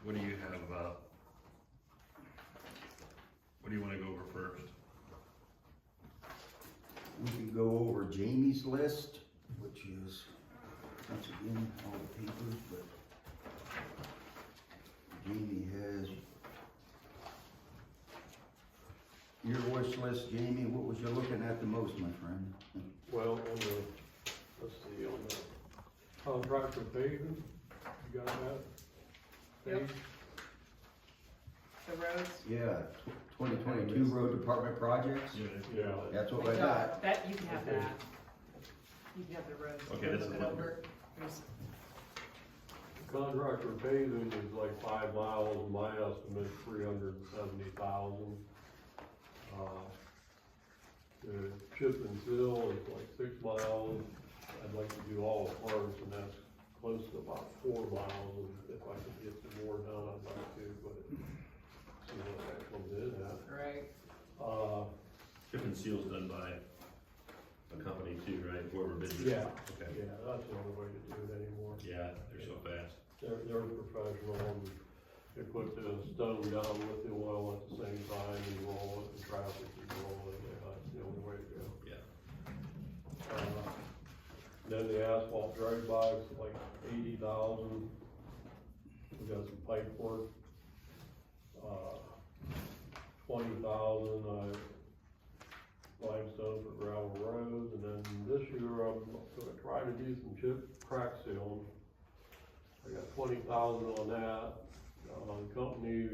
what do you have, what do you wanna go over first? We can go over Jamie's list, which is, once again, all the papers, but Jamie has your wish list, Jamie. What was you looking at the most, my friend? Well, on the, let's see, on the contract for paving, you got that? Yep. Page? The roads? Yeah, 2022 road department projects. Yeah. That's what I got. That, you can have Okay. that. You can have the roads. Okay, this is Look it what- over. There's- Contract for paving is like 5 miles, my estimate 370,000. The chip and seal is like 6 miles, I'd like to do all the parts, and that's close to about 4 miles, and if I could get some more done, I'd like to, but see what that comes in at. Right. Chip and seal's done by a company too, right, whoever bids it? Yeah, Okay, yeah, that's the only way to do it anymore. yeah, they're so fast. They're professional, and they put the stone down with the oil at the same time, and roll it, and traffic, and roll it, yeah, that's the only way to go. Yeah. Then the asphalt drive-by is like 80,000. We got some pipe work. 20,000, limestone for gravel roads, and then this year I'm gonna try to do some chip crack sealing. I got 20,000 on that. The company,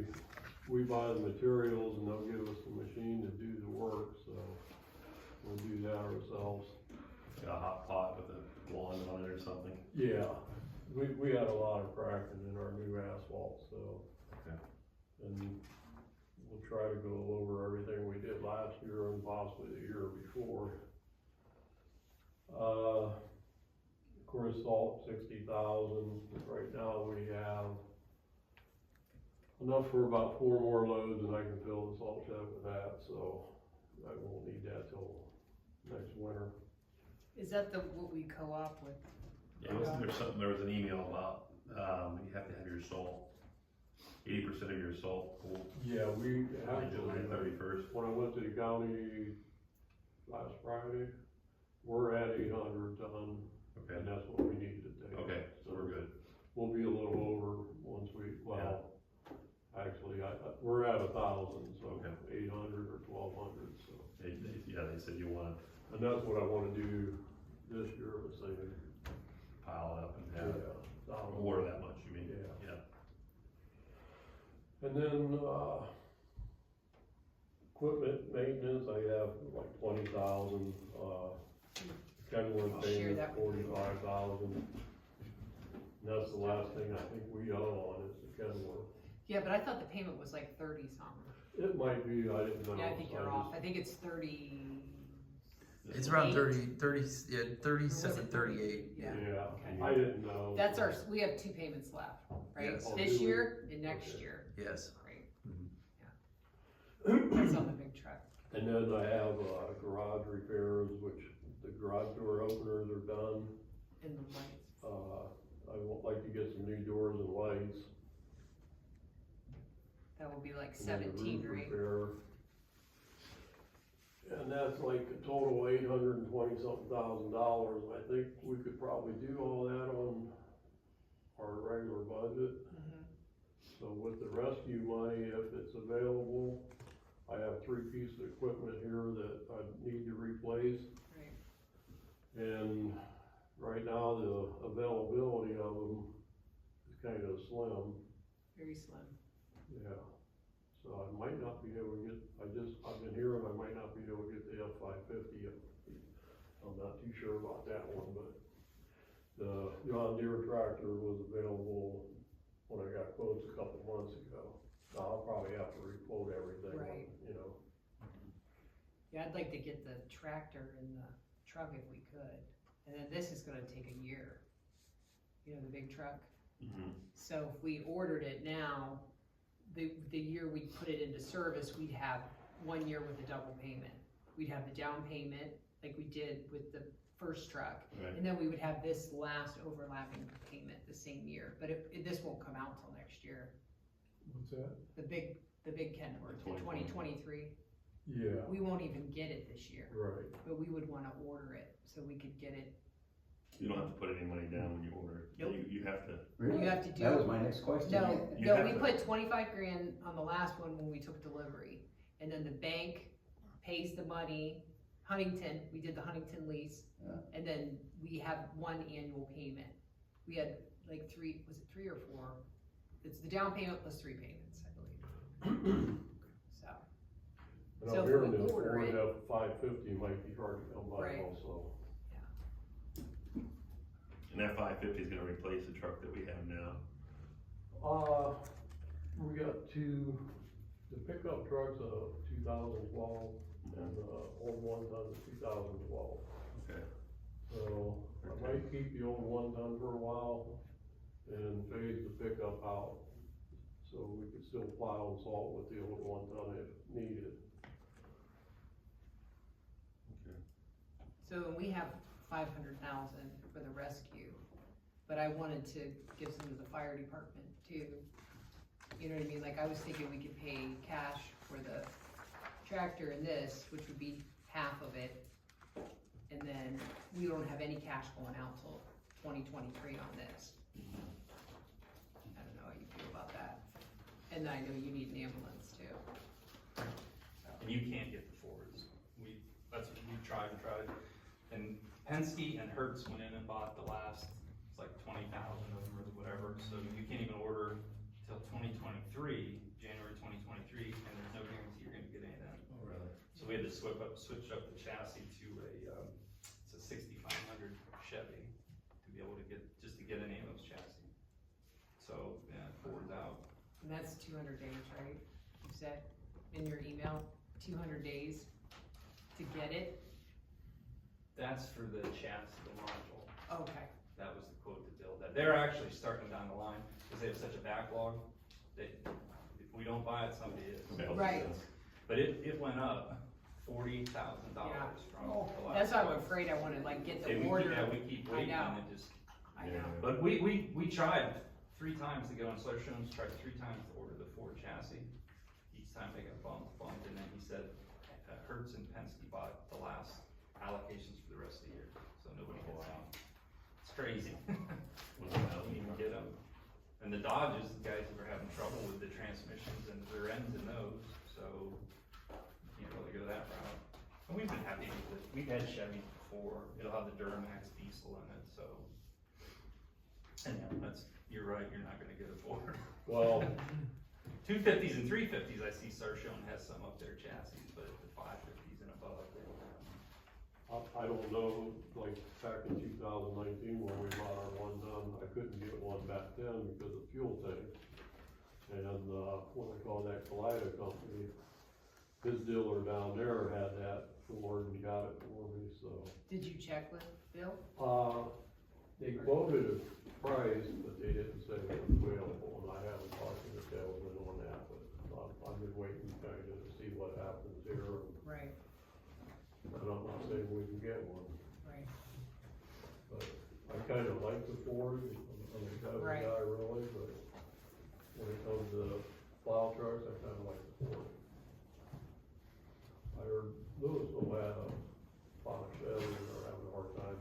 we buy the materials and they'll give us the machine to do the work, so we'll do that ourselves. Got a hot pot with a wand on it or something? Yeah, we had a lot of cracking in our new asphalt, so. Okay. And we'll try to go over everything we did last year and possibly the year before. Of course, salt, 60,000. Right now we have enough for about 4 more loads, and I can fill the salt shed with that, so I won't need that till next winter. Is that the, what we co-op with? Yeah, wasn't there something, there was an email about, you have to have your salt, 80% of your salt pool Yeah, we by July 31st. When I went to the county last Friday, we're at 800 ton, Okay, and that's what we need to take. okay, so we're good. We'll be a little over once we, well, actually, we're at 1,000, so Okay. 800 or 1,200, so. Yeah, they said you wanna And that's what I wanna do this year, let's say, pile it up and yeah, have it, 1,000. or that much, you mean? Yeah. Yeah. And then, equipment maintenance, I have like 20,000, Kenwood I'll share payment that with you. 45,000. And that's the last thing I think we owe on is the Kenwood. Yeah, but I thought the payment was like 30 something. It might be, I didn't know. Yeah, I think you're just- off. I think it's 30. It's around Eight? 30, yeah, Or was 37, it 38. Yeah, Okay. I didn't know. That's our, we have 2 payments left, right? Yes. Oh, This do we? year and next Okay. year. Yes. Great. Mhm. Yeah. That's on the big truck. And then I have, garage repairs, which the garage door openers are done. And the lights. I would like to get some new doors and lights. That will be like And then the 17, roof right? repair. And that's like a total $820-something thousand. I think we could probably do all that on our regular budget. Mhm. So with the rescue money, if it's available, I have 3 pieces of equipment here that I need to replace. Right. And right now, the availability of them is kind of slim, Very slim. yeah. So I might not be able to get, I've been hearing I might not be able to get the F-550. I'm not too sure about that one, but the John Deere tractor was available when I got quotes a couple months ago. Now, I'll probably have to re-quote everything, Right. you know. Yeah, I'd like to get the tractor in the truck if we could. And then this is gonna take a year. You know, the big truck. Mhm. So if we ordered it now, the year we put it into service, we'd have 1 year with a double payment. We'd have the down payment, like we did with the first truck, Right. and then we would have this last overlapping payment the same year. But this won't come out till next year. What's that? the big Kenworth, the 2023. Yeah, We won't even get it this year, right. but we would wanna order it, so we could get it. You don't have to put any money down when you order it. Nope. You have to, You have to do. That was my next question. No, You no, have we to- put 25 grand on the last one when we took delivery, and then the bank pays the money, Huntington, we did the Huntington lease, Yeah. and then we have one annual payment. We had like three, was it 3 or 4? It's the down payment plus 3 payments, I believe. So, And So I'm if hearing we that order Ford it- F-550 might be hard to come by Right. also. and that 550 is gonna replace the truck that we have now. We got the pickup truck's a 2012, and the old one ton's a 2012. Okay. So I might keep the old one ton for a while and phase the pickup out, so we could still plow and salt with the old one ton if needed. so we have 500,000 for the rescue, but I wanted to give some to the fire department too. You know what I mean, like I was thinking we could pay cash for the tractor and this, which would be half of it. And then we don't have any cash going out till 2023 on this. I don't know how you feel about that. And I know you need an ambulance too. And you can't get the Fords. That's what we tried and tried. And Penske and Hertz went in and bought the last, it's like 20,000 of them or whatever, so you can't even order till 2023, January 2023, and there's no guarantee you're gonna get any of them. Oh, really? So we had to switch up the chassis to it's a 6500 Chevy to be able to get any of those chassis. So, yeah, Ford's out. And that's 200 days, right? You said in your email, 200 days to get it? That's for the chassis, the module. Okay, That was the quote to build that. They're actually starting down the line, because they have such a backlog, that if we don't buy it, somebody is. Right. But it went up $40,000 Yeah. from oh, the last. that's why I'm quote. afraid I wanna like get Hey, the order. we keep I waiting, know. and it just, I know, but we tried 3 times to go on Solar Showrooms, tried 3 times to order the Ford chassis. Each time they got bumped, and then he said, Hertz and Penske bought the last allocations for the rest of the year, so nobody gets them. It's crazy. We don't even get them. And the Dodges, the guys were having trouble with the transmissions and the rear ends in those, so you can't really go that route. And we've been happy with it. We've had Chevys before. It'll have the Duramax diesel in it, so. And you're right, you're not gonna get a Ford. Well, 250s and 350s, I see Sarshone has some up there chassis, but the 550s and above, they don't have them. I don't know, like back in 2019 when we bought our one ton, I couldn't get one back then because of fuel tank. And, what I call that Kaleida company, his dealer down there had that Ford and got it for me, so. did you check with Bill? They quoted a price, but they didn't say it was available, and I haven't talked to the salesman on that, but I've been waiting kind of to see what happens here. Right, And I'm not saying we can get one, right, but I kind of like the Ford, I'm a kind of Right. guy really, but when it comes to plow trucks, I kind of like the Ford. I heard Louisville had a lot of Chevys that are having a hard time,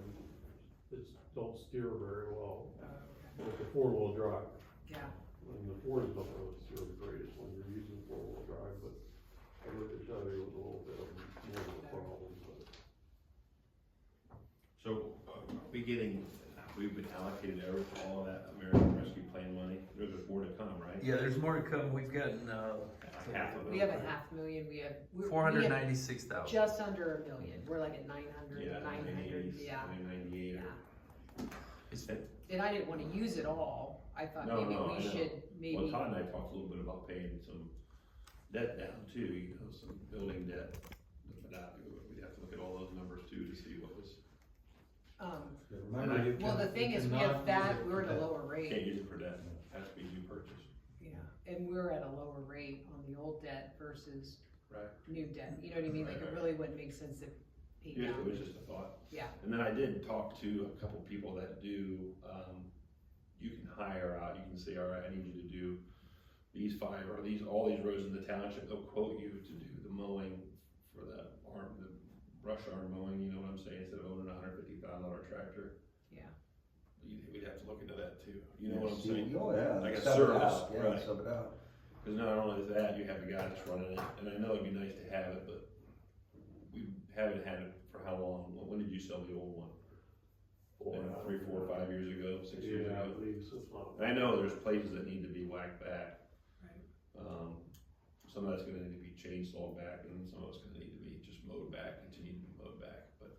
it's don't steer very well with the four-wheel drive. yeah, And the Fords don't really steer the greatest when you're using four-wheel drive, but I heard the Chevy was a little bit more of a problem, but. So, we've been allocated over to all of that American Rescue Plan money, there's more to come, right? Yeah, there's more to come. We've gotten, Half of it. we have a 500,000, we have. we have 496,000. Just under 1 million, we're like at 900, Yeah, 900, yeah, 98. yeah. It's- And I didn't wanna use it all, I thought No, maybe no, I we know. should, Well, maybe, Todd and I talked a little bit about paying some debt down too, some building debt. But we'd have to look at all those numbers too to see what was, Remember, you well, the can- thing you is, we cannot have use that, it we're for at a debt. lower rate. can't use it for debt, has to be new purchase. Yeah, and we're at a lower rate on the old debt versus Right. new debt, you know what I mean, like it Right. really wouldn't make sense to pay It down. was just a thought. Yeah, And then I did talk to a couple people that do, you can hire out, you can say, all right, I need you to do these 5 or all these roads in the township, they'll quote you to do the mowing for the brush arm mowing, you know what I'm saying, instead of owning a $150,000 tractor. Yeah. We'd have to look into that too, you know what I'm See, saying? Oh, yeah. Like a sub it service, out, yeah, right. sub it out. Cause not only is that, you have the guy that's running it, and I know it'd be nice to have it, but we haven't had it for how long? When did you sell the old one? Maybe 3, 4, 5 years ago, 6 years Yeah, ago? at least, if not. I know there's places that need to be whacked back. Right. Some of that's gonna need to be chainsawed back, and some of it's gonna need to be just mowed back, continue to be mowed back, but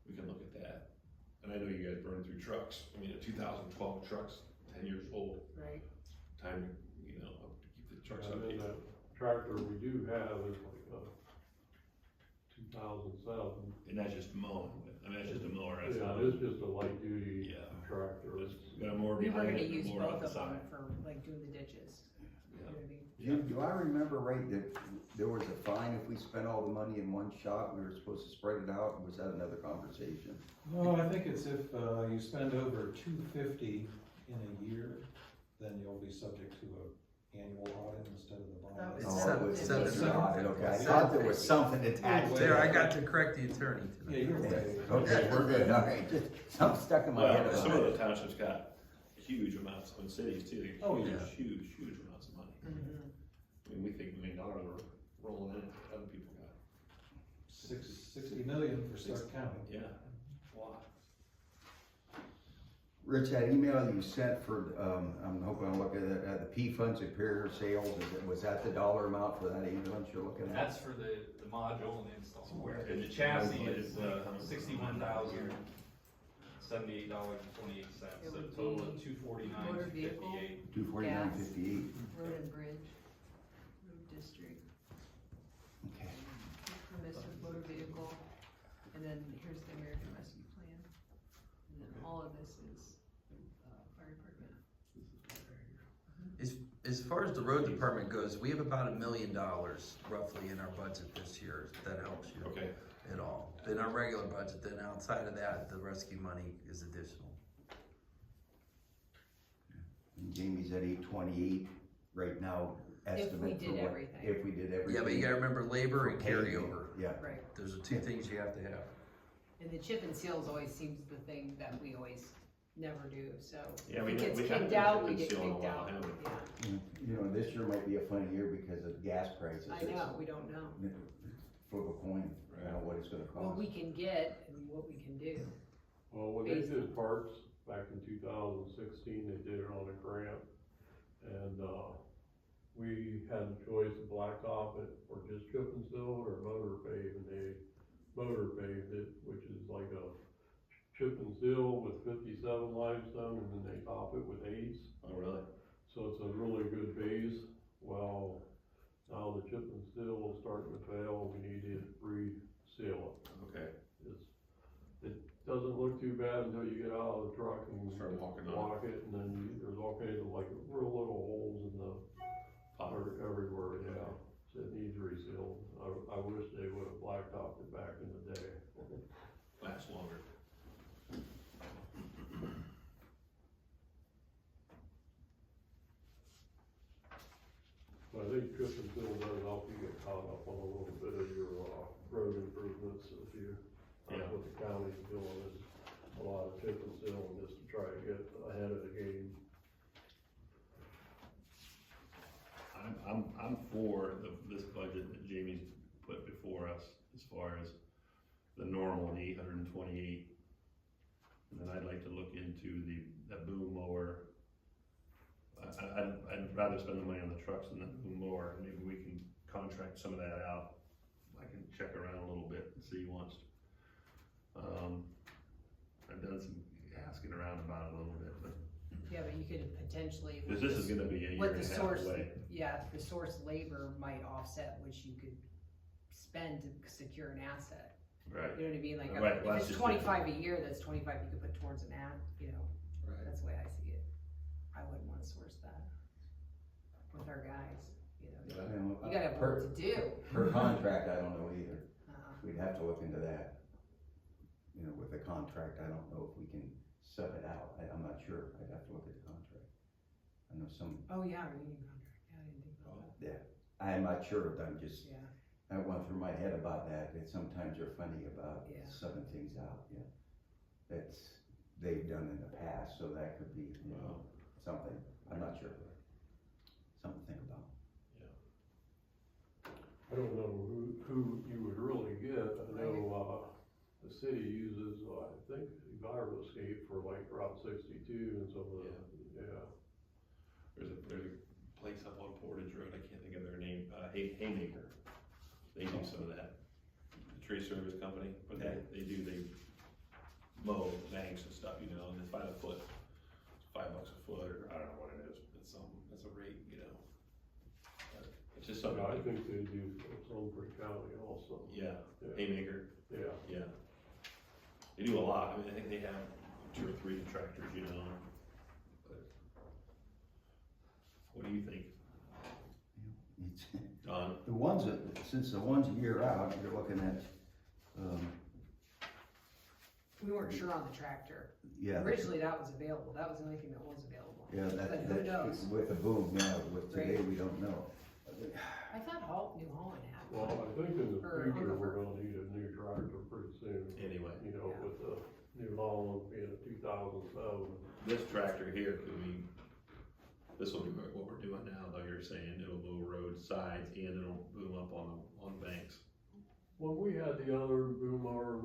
we can look at that. And I know you guys burn through trucks, I mean, a 2012 truck's 10 years old, Right. time to, you know, to keep the trucks And then updated. that tractor we do have is like a 2007. And that's just mowing, I mean, that's just a mower, that's Yeah, not. it's just a light duty Yeah. tractor. It's got a mower We were behind gonna it, use and a mower on both the of them side. for like doing the ditches, you know Yeah. what I mean? Jim, do I remember right that there was a fine if we spent all the money in one shot, we were supposed to spread it out, or was that another conversation? No, I think it's if, you spend over $250 in a year, then you'll be subject to a annual audit instead of the bond. That was It's Oh, it was seven- just seven- an audit, okay, I seven- thought there was something attached to There, I it. got to correct the attorney Yeah, tonight. you're right. Okay, we're good, all right, just, something stuck in my head Well, some about of it. the townships got huge amounts, in cities too, Oh, huge, yeah. huge amounts of money. I mean, we think $1 million are rolling in, other people got, 60 million for Stark County. yeah, a lot. Rich, that email you sent for, I'm hoping I look at it, the P Fund Superior Sales, was that the dollar amount for that ambulance you're looking at? That's for the module and the install. And the chassis is, $61,078.28, It so would total of be $249,258. motor vehicle, 249.58, road and bridge, road district, okay. permissive motor vehicle, and then here's the American Rescue Plan. And then all of this is, fire department. As far as the road department goes, we have about $1 million roughly in our budget this year, if that helps you Okay, at all. In our regular budget, then outside of that, the rescue money is additional. And Jamie's at 828 right now, estimate did for what, everything. if we did everything. Yeah, but you gotta remember labor and carryover. Yeah, Right, Those are two things you have to have. and the chip and seals always seems the thing that we always never do, so. Yeah, if it gets we haven't kicked out, done we chip get and seal in a kicked while, out, have we? yeah. you know, this year might be a funny year because of gas prices. I know, we don't know Flip a coin, you know, what it's gonna what cost. we can get and what we can do. Well, when they Based did parts back in 2016, they did it on a grant. And, we had the choice of blacktop it or just chip and seal or motor pave, and they motor paved it, which is like a chip and seal with 57 limestone, and then they top it with 8s. Oh, really? So it's a really good base. Well, now the chip and seal is starting to fail, we need to re-seal it. Okay, It doesn't look too bad until you get out of the truck and Start walking on it. walk it, and then there's all kinds of like real little holes in the, everywhere, yeah. So it needs resealed. I wish they would have blacktopped it back in the day. lasts longer. But I think chip and seal does help you get caught up on a little bit of your, road improvements if you, Yeah. what the county's doing is a lot of chip and seal just to try to get ahead of the game. I'm for this budget that Jamie's put before us, as far as the normal, the 828. And then I'd like to look into the boom mower. I'd rather spend the money on the trucks than the boom mower, maybe we can contract some of that out. I can check around a little bit and see once. I've done some asking around about it a little bit, but, Yeah, but you could potentially. cause this is gonna be a year What and the a half source, away. yeah, the source labor might offset, which you could spend to secure an asset. Right, You know what I mean, like, Right, well, if that's it's just 25 a year, that's 25 you could put towards an ad, you know, right. that's the way I see it. I wouldn't wanna source that with our guys, you know, Yeah. You know, you gotta have per- work to do. Per contract, I don't know either. Uh, We'd have to look into that. You know, with the contract, I don't know if we can sub it out. I'm not sure. I'd have to look at the contract. I know some, Oh, yeah, our union contract, yeah, yeah, I'm not sure, I'm just, Yeah, that went through my head about that, that sometimes they're funny about Yeah. subbing things out, yeah. That's, they've done in the past, so that could be, you know, something, I'm not sure. Something to think about. I don't know who you would really get, I know, the city uses, I think, Escape for like Route 62 and some of the, yeah. There's a place up on Portage Road, I can't think of their name, Haymaker. They do some of that, the tree service company, but they mow banks and stuff, you know, and it's by the foot. It's $5 a foot, or I don't know what it is, it's that's a rate, you know. But it's just something. I think they do some for county also. Yeah, Yeah. Haymaker, Yeah. yeah. They do a lot, I mean, I think they have 2 or 3 tractors, you know. But what do you think, It's, Don? the ones that, since the ones a year out, you're looking at, we weren't sure on the tractor. yeah. Originally, that was available, that was the only thing that was available. Yeah, But who knows? with the boom, yeah, with today, Right. we don't know. I thought New Holland had Well, one. I think in the Or future, Hoover. we're gonna need a new tractor pretty soon, Anyway, you know, Yeah. with the New Holland being a 2007. this tractor here could be, this will be what we're doing now, though you're saying it'll mow road sides and it'll boom up on the banks. When we had the other boom mower,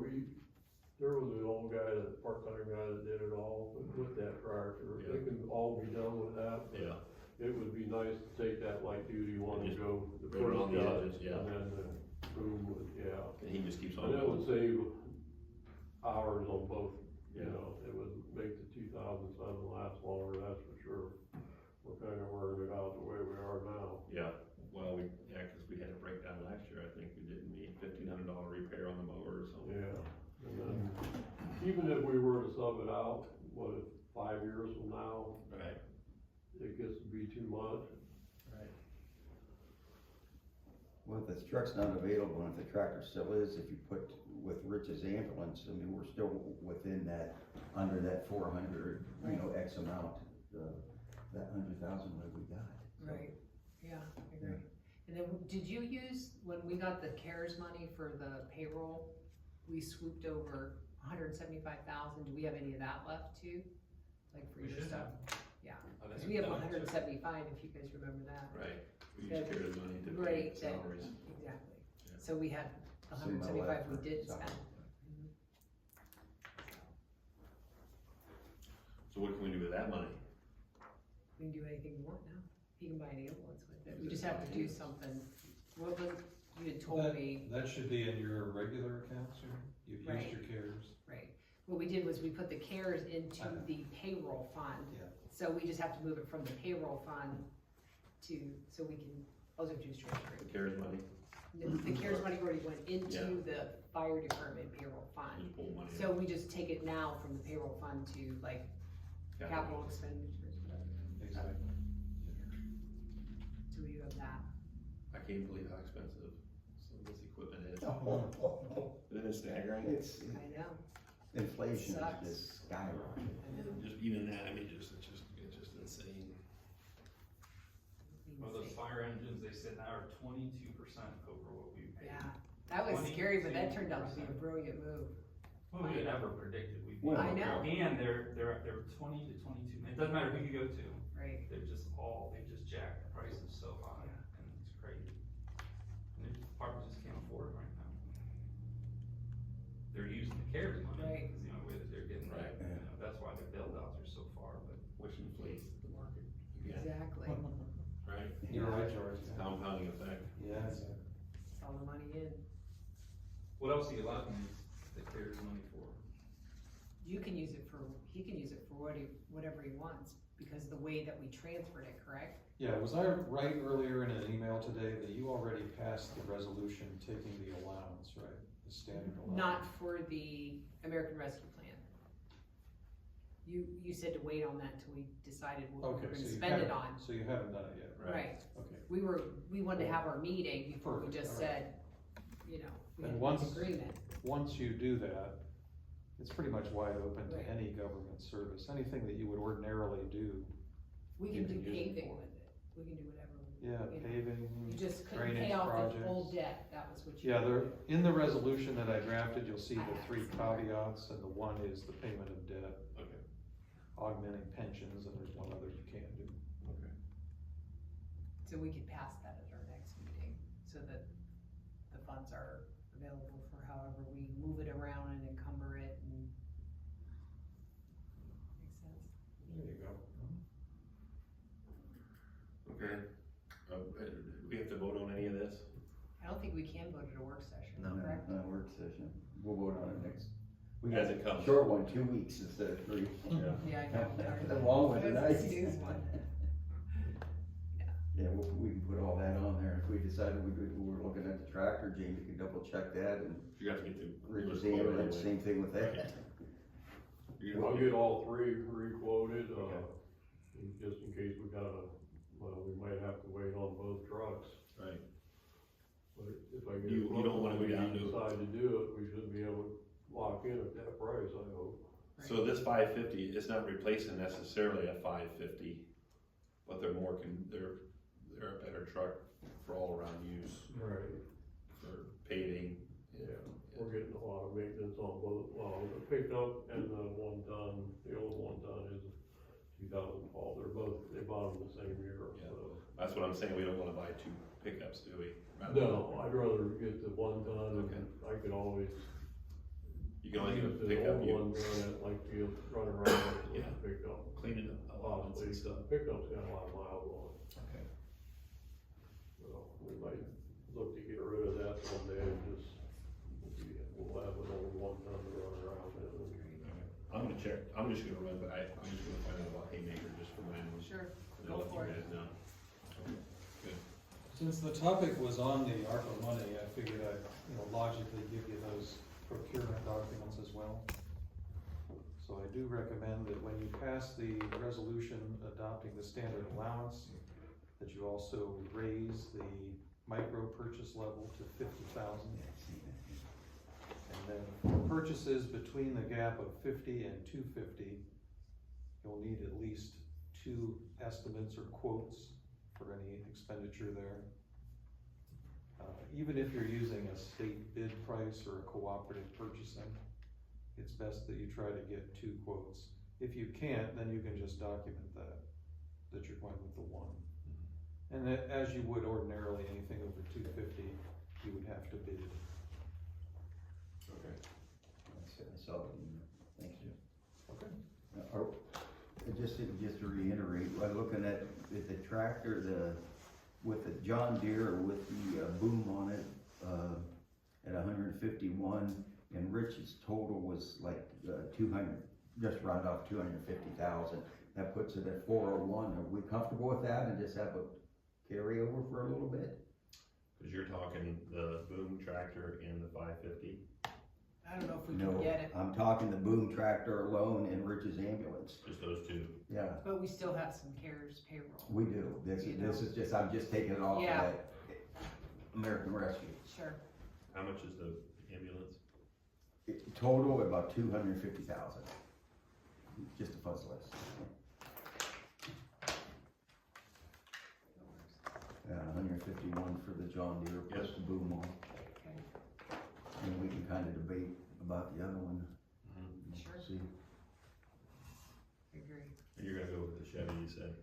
there was an old guy, that part-time guy that did it all with that tractor. Yeah. They can all be done with that, but Yeah, it would be nice to take that light duty one and Just go the go around first the cut, edges, yeah. and then the boom would, yeah. and he just keeps on And it would going. save hours on both, you Yeah. know, it would make the 2007 last longer, that's for sure. We're kinda wearing it out the way we are now. Yeah, well, cause we had a breakdown last year, I think we didn't need $1,500 repair on the mower or something. Yeah, and then, even if we were to sub it out, 5 years from now, Right, it gets to be too much. right. Well, if the truck's not available, and if the tractor still is, if you put with Rich's ambulance, I mean, we're still within that, under that 400, you know, X amount, that 100,000 that we got. So, Right, yeah, I agree. And then, did you use, when we got the CARES money for the payroll, we swooped over 175,000, do we have any of that left too? Like for We your should stuff? have. Yeah, I cause think we have that- 175, if you guys remember that. Right, we Yeah, use CARES money to pay Right, salaries. exactly. Yeah. So we had Some of that 175 we for didn't salary. spend. So what can we do with that money? We can do anything we want now. You can buy an ambulance with it. We just have to do something. What was, you had told me, That should be in your regular accounts, you've Right. used your CARES. right, what we did was we put the CARES into I know. the payroll fund. Yeah. So we just have to move it from the payroll fund to, so we can, all we have to do is transfer The it. CARES money, The CARES money already went Yeah. into the fire department payroll fund. just pull money. So we just take it now from the payroll fund to like out. capital expenditures, whatever. Exactly. So we do have that. I can't believe how expensive some of this equipment is. Oh, Isn't it staggering? It's, I know, inflation is Sucks. just skyrocketing. I know. Just even that, I mean, it's just insane. Well, those fire engines, they said now are 22% over what we paid. Yeah, that was scary, but that turned out to be a brilliant move. Well, we had never predicted we'd be. Well, I know. And they're 20 to 22, it doesn't matter who you go to, Right, they just jacked the prices so high, and it's crazy. And the department just can't afford it right now. They're using the CARES money, Right. is the only way that they're getting Right. that, you know, that's why the build outs are so far, but. Which inflates the market again, exactly. right? You're right, George. It's a compounding effect. Yeah. It's all the money in. What else are you allowing the CARES money for? You can use it for, he can use it for whatever he wants, because the way that we transferred it, correct? Yeah, was I right earlier in an email today that you already passed the resolution taking the allowance, right? The standard allowance? Not for the American Rescue Plan. You said to wait on that till we decided what we Okay, were so gonna you spend it haven't- on. So you haven't done it yet, right? Right, Okay. we wanted to have our meeting before we Perfect, just all said, you know, we And had once- this agreement. Once you do that, it's pretty much wide open to Right. any government service, anything that you would ordinarily do. We You can do can use it paving for. with it, we can do whatever we Yeah, paving, You just couldn't drainage pay off the projects. old debt, that was what you. Yeah, there, in the resolution that I drafted, you'll see the 3 caveats, and the one is the payment of debt, Okay, augmenting pensions, and there's one other you can't do. okay. So we could pass that at our next meeting, so that the funds are available for however we move it around and encumber it and. Makes sense? There you go. Okay, we have to vote on any of this? I don't think we can vote at a work session, No. correct? No, work session, we'll vote on it next. We As got it comes. a short one, 2 weeks instead of 3. Yeah. Yeah, I know. The long one tonight. That's the snooze one. Yeah, we can put all that on there, if we decided we're looking at the tractor, Jamie can double check that, and You have to get the. Rich's ambulance, same thing with that. You're I'll gonna- get all 3 re-quoted, Okay. just in case we gotta, we might have to wait on both trucks. Right, But if I get. You don't wanna go down to- Decide to do it, we should be able to lock in at that price, I hope. so this 550, it's not replacing necessarily a 550, but they're they're a better truck for all around use, Right. for paving. Yeah, we're getting a lot of maintenance on both, well, the pickup and the 1 ton, the old 1 ton is 2012, they bought them the same year, Yeah. so. That's what I'm saying, we don't wanna buy 2 pickups, do we? No, I'd rather get the 1 ton, Okay. and I could always You can only get a use the pickup, old you one, that like be running around with Yeah. the pickup. clean it up, allowance Possibly, and the stuff. pickup's got a lot of miles on it, Okay. so we might look to get rid of that one day and just, we'll have an old 1 ton to run around in. I'm gonna check, I'm just gonna run, but I'm just gonna find out about Haymaker just for my own. Sure, And go I'll let for you it. guys know. Okay, good. Since the topic was on the ARPA money, I figured I'd, logically give you those procurement documents as well. So I do recommend that when you pass the resolution adopting the standard allowance, that you also raise the micro purchase level to 50,000. And then for purchases between the gap of 50 and 250, you'll need at least 2 estimates or quotes for any expenditure there. Even if you're using a state bid price or a cooperative purchasing, it's best that you try to get 2 quotes. If you can't, then you can just document that you're going with the 1. And that, as you would ordinarily, anything over 250, you would have to bid it. Okay. I saw it, thank you. Okay. Just to reiterate, I'm looking at the tractor, with the John Deere, with the boom on it, at 151, and Rich's total was like 200, just round off 250,000. That puts it at 401. Are we comfortable with that and just have a carryover for a little bit? Cause you're talking the boom tractor and the 550. I don't know if we No, can get it, I'm talking the boom tractor alone and Rich's ambulance. Just those 2. Yeah, but we still have some CARES payroll. we do. This is just, I'm just taking it off of Yeah. that American Rescue. Sure, How much is the ambulance? Total about 250,000. Just a fuzz list. that works. 151 for the John Deere plus Yes. the boom on. Okay, And we can kind of debate about the other one. Sure. See, I agree. And you're gonna go with the Chevy, you said?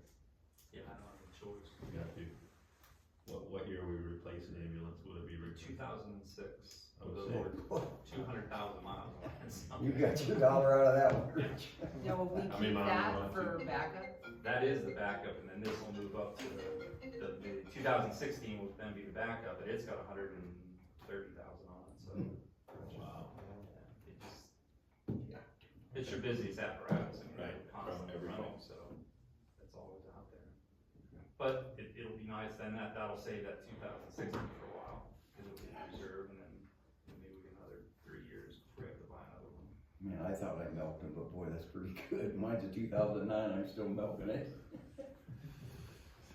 Yeah, I don't have a choice. You got to. What year are we replacing the ambulance? Would it be? 2006, I would with say. over 200,000 miles on it, so. you got your dollar out of that one, Rich. Now, will we How many keep miles that you want for to? backup? That is the backup, and then this will move up to the 2016 will then be the backup, but it's got 130,000 on it, so. Wow. It's your busiest apparatus, I mean, Right, it's constantly from every running, call. so it's always out there. But it'll be nice, then that'll save that 2016 for a while, cause it'll be in reserve, and then maybe another 3 years before we have to buy another one. Man, I thought I milked him, but boy, that's pretty good. Mine's a 2009, I'm still milking it.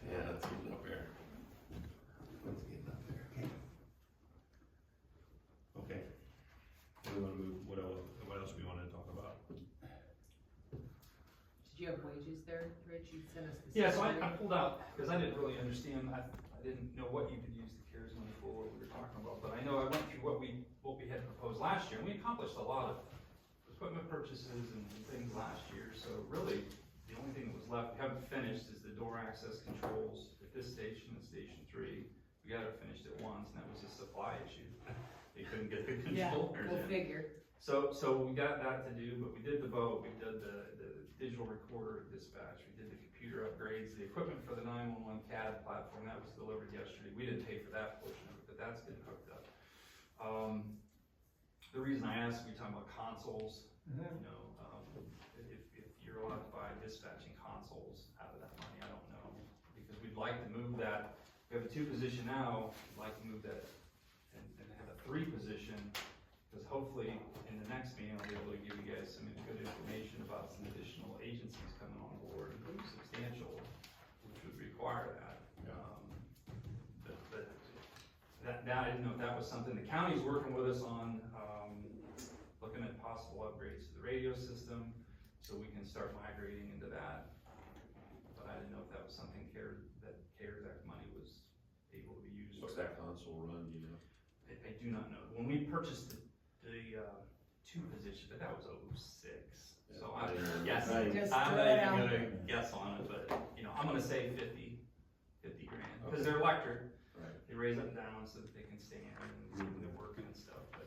Yeah, that's getting up there. That's getting up there. Okay. What do we wanna move, what else do we wanna talk about? Did you you have wages there, Rich? You sent us the. Yeah, so I salary. pulled out, because I didn't really understand, I didn't know what you could use the CARES money for, what we were talking about, but I know I went through what we had proposed last year, and we accomplished a lot of equipment purchases and things last year, so really, the only thing that was left, we haven't finished, is the door access controls at this station and Station 3. We got it finished at once, and that was a supply issue. They couldn't get the Yeah, controllers go in. figure. So we got that to do, but we did the vote, we did the digital recorder dispatch, we did the computer upgrades, the equipment for the 911 CAD platform, that was delivered yesterday. We didn't pay for that portion of it, but that's been hooked up. The reason I asked, we talking about consoles, you know, if you're allowed to buy dispatching consoles out of that money, I don't know. Because we'd like to move that, we have a 2 position now, we'd like to move that and have a 3 position. Because hopefully, in the next meeting, I'll be able to give you guys some good information about some additional agencies coming on board, substantial, which would require that. But that, I didn't know if that was something, the county's working with us on, looking at possible upgrades to the radio system, so we can start migrating into that. But I didn't know if that was something CARES Act money was able to be used. What's that console run, you know? I do not know. When we purchased the 2 position, but that was 06. So I'm Just not throw it even out gonna there. guess on it, but, you know, I'm gonna say 50 grand, because they're electric. Right. They raise up and down so that they can stand and they're working and stuff, but,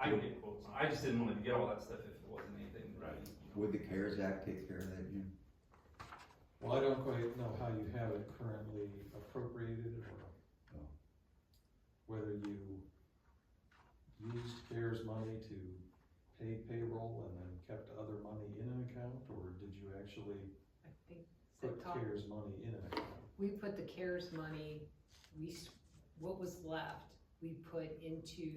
I can get quotes on it. I just didn't want to get all that stuff if it wasn't anything. Right. Would the CARES Act take care of that, Jim? Well, I don't quite know how you have it currently appropriated, or whether you used CARES money to pay payroll and then kept other money in an account, or did you actually I think, put Tom, CARES money in an account? we put the CARES money, what was left, we put into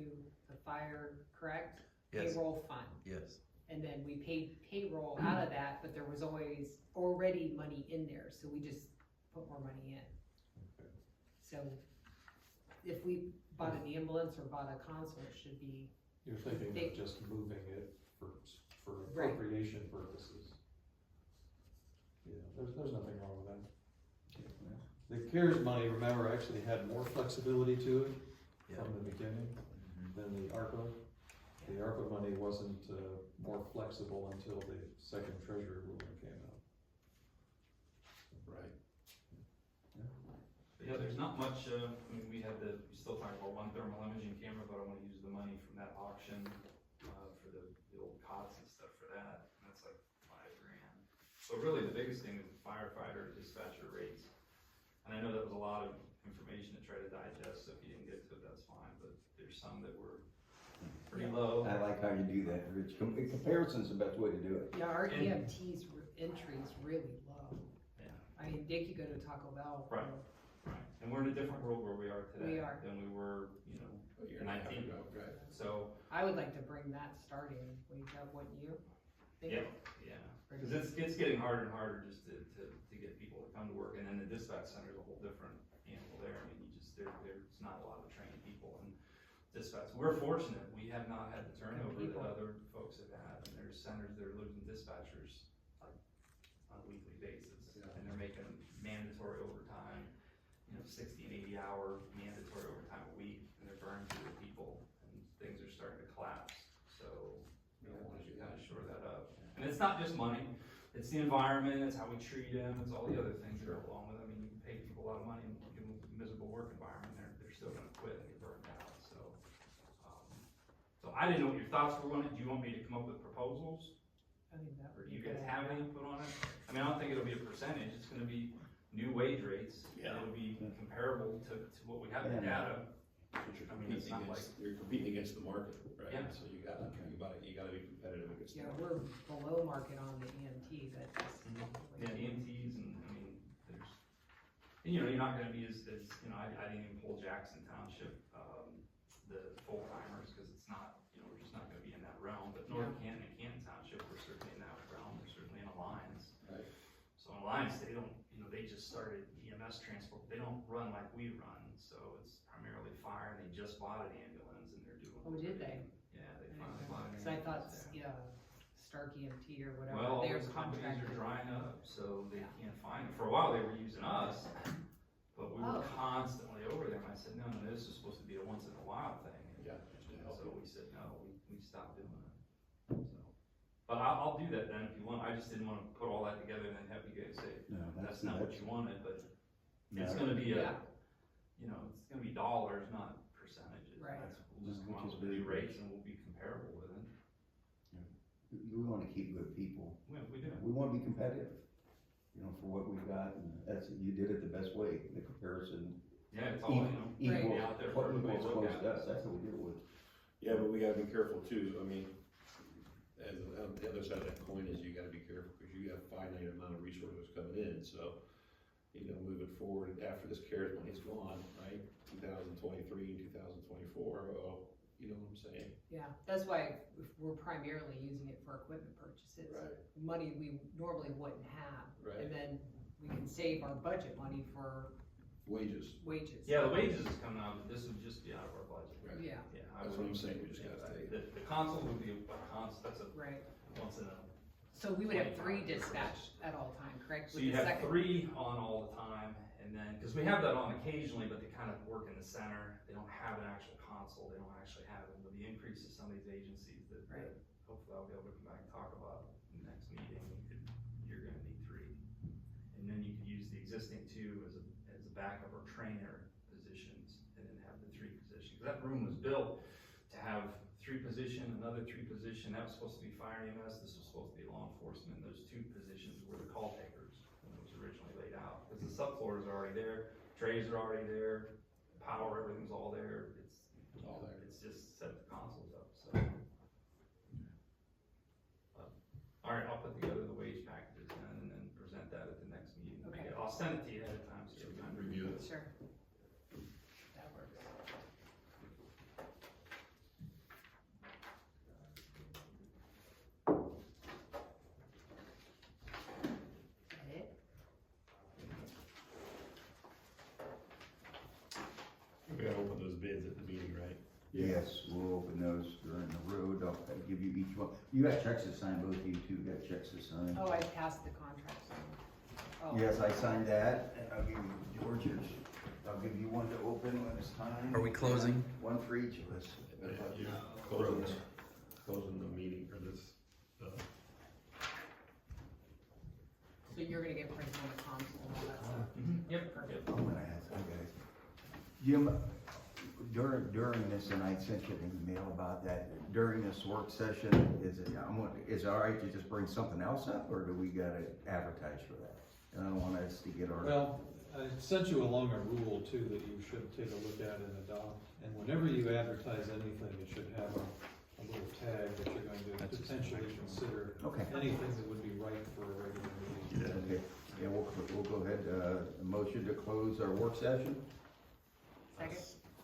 the fire, correct? Yes. Payroll fund. Yes. And then we paid payroll out of that, but there was always already money in there, so we just put more money in. Okay. So if we bought an ambulance or bought a console, it should be, You're thinking They- of just moving it for Right. appropriation purposes. Yeah, there's nothing wrong with that. The CARES money, remember, actually had more flexibility to it Yeah. from the beginning than the ARPA. The ARPA money wasn't, more flexible until the second treasury ruling came out. Right. But yeah, there's not much, I mean, we still talk about 1 thermal imaging camera, but I wanna use the money from that auction, for the old cots and stuff for that, and that's like $5 grand. So really, the biggest thing is firefighter dispatcher rates. And I know that was a lot of information to try to digest, so if you didn't get to it, that's fine, but there's some that were pretty low. I like how you do that, Rich. Comparison's the best way to do it. yeah, our And- EMT's entry is really low. Yeah. I mean, they could go to Taco Bell. Right. Right, and we're in a different world where we are today. We are. Than we were, you know, A year and a half 19. ago, right. So, I would like to bring that starting wage up, wouldn't you? Think? yeah, because it's getting harder and harder just to get people to come to work, and then the dispatch center is a whole different animal there. I mean, there's not a lot of trained people in dispatch. We're fortunate, we have not had the turnover that People. other folks have had, and there's centers that are losing dispatchers like on a weekly basis, Yeah. and they're making mandatory overtime, 60 and 80 hour mandatory overtime a week, and they're burning through the people, and things are starting to collapse, so we want to kind of shore that up. And it's not just money, it's the environment, it's how we treat them, it's all the other things that are along with it. I mean, you pay people a lot of money and give them a miserable work environment, they're still gonna quit and get burned out, so. So I didn't know what your thoughts were on it. Do you want me to come up with proposals? I think that Or would do be you a guys good have idea. any input on it? I mean, I don't think it'll be a percentage, it's gonna be new wage rates. Yeah. It'll be comparable to what we have in Yeah. data. But you're I mean, it's competing not against, you're competing against the market, right? Yeah. So you gotta be competitive against the Yeah, market. we're below market on the EMT, but. Yeah, EMTs and, I mean, you're not gonna be as, I didn't even pull Jackson Township, the full timers, cause it's not, we're just not gonna be in that realm, but North Canton and Canton Township, we're certainly in that realm, we're certainly in Alliance. Right. So in Alliance, they don't, they just started EMS transport, they don't run like we run, so it's primarily fire, and they just bought an ambulance, and they're doing. Oh, did they? Yeah, they finally bought an ambulance. Cause I thought, yeah. Stark EMT or whatever, Well, all they're those companies are contracted. drying up, so they can't find them. For a while, they were using us, but we were Oh. constantly over there, and I said, no, this is supposed to be a once in a while thing. Yeah, just to help So you. we said, no, we stopped doing it, so. But I'll do that then if you want, I just didn't wanna put all that together and then have you guys say, No, that's not what you wanted, but it's Yeah. gonna be Yeah. you know, it's gonna be dollars, not percentages. Right. We'll just come Which out is with new very rates and we'll be comparable with it. We wanna keep good people. We do. We wanna be competitive, you know, for what we've got, and that's, you did it the best way, the comparison. Yeah, it's all, you know, Equals, be out there for everybody to look close at. to us, that's what we do with. Yeah, but we gotta be careful too, I mean, and on the other side of that coin is you gotta be careful, because you have finite amount of resources coming in, so, you know, moving forward, after this CARES money's gone, right, 2023, 2024, well, you know what I'm saying? Yeah, that's why if we're primarily using it for equipment purchases. Right. Money we normally wouldn't have. Right. And then we can save our budget money for Wages, wages. Yeah, the wages is coming out, but this would just be out of our budget. right? Yeah, Yeah. That's what I'm saying, we just gotta stay. The console would be a console, that's a right. once in a. So we would have 3 dispatched at all time, correct? So With you the have second- 3 on all the time, and then, cause we have that on occasionally, but they kind of work in the center, they don't have an actual console, they don't actually have it, with the increase of some of these agencies that, Right. hopefully I'll be able to come back and talk about in the next meeting, you're gonna need 3. And then you could use the existing 2 as a backup or trainer positions, and then have the 3 positions. 'Cause that room was built to have 3 position, another 3 position, that was supposed to be fire and EMS, this was supposed to be law enforcement, those 2 positions were the call takers when it was originally laid out. Cause the subfloors are already there, trays are already there, power, everything's all there, It's all there. it's just set the consoles up, so. Alright, I'll put together the wage packages then, and then present that at the next meeting. Okay. I'll send it to you ahead of time, so you have time to Review it. Sure. That works. Is that it? We gotta open those bids at the meeting, right? Yes, we'll open those during the road, I'll give you each one, you got checks to sign, both of you two got checks to sign. Oh, I passed the contract, so. Oh. Yes, I signed that, and I'll give you George's, I'll give you one to open when it's time. Are we closing? One for each of us. You're closing the meeting for this, So you're gonna get printed on the console and all that stuff? Yep, Perfect. I'm gonna ask you guys. Jim, during this, and I sent you an email about that, during this work session, is it all right to just bring something else up, or do we gotta advertise for that? And I don't want us to get our. Well, I sent you along a rule too that you should take a look at and adopt, and whenever you advertise anything, it should have a little tag that you're going to That's just potentially information. consider Okay. anything that would be right for a regular meeting. Okay, yeah, we'll go ahead, a motion to close our work session. Second?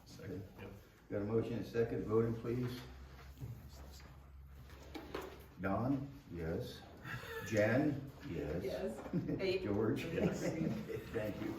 second, yep. Got a motion and a second, voting please. Don? Yes. Jen? Yes. Yes. Hey. George? Yes. Thank you.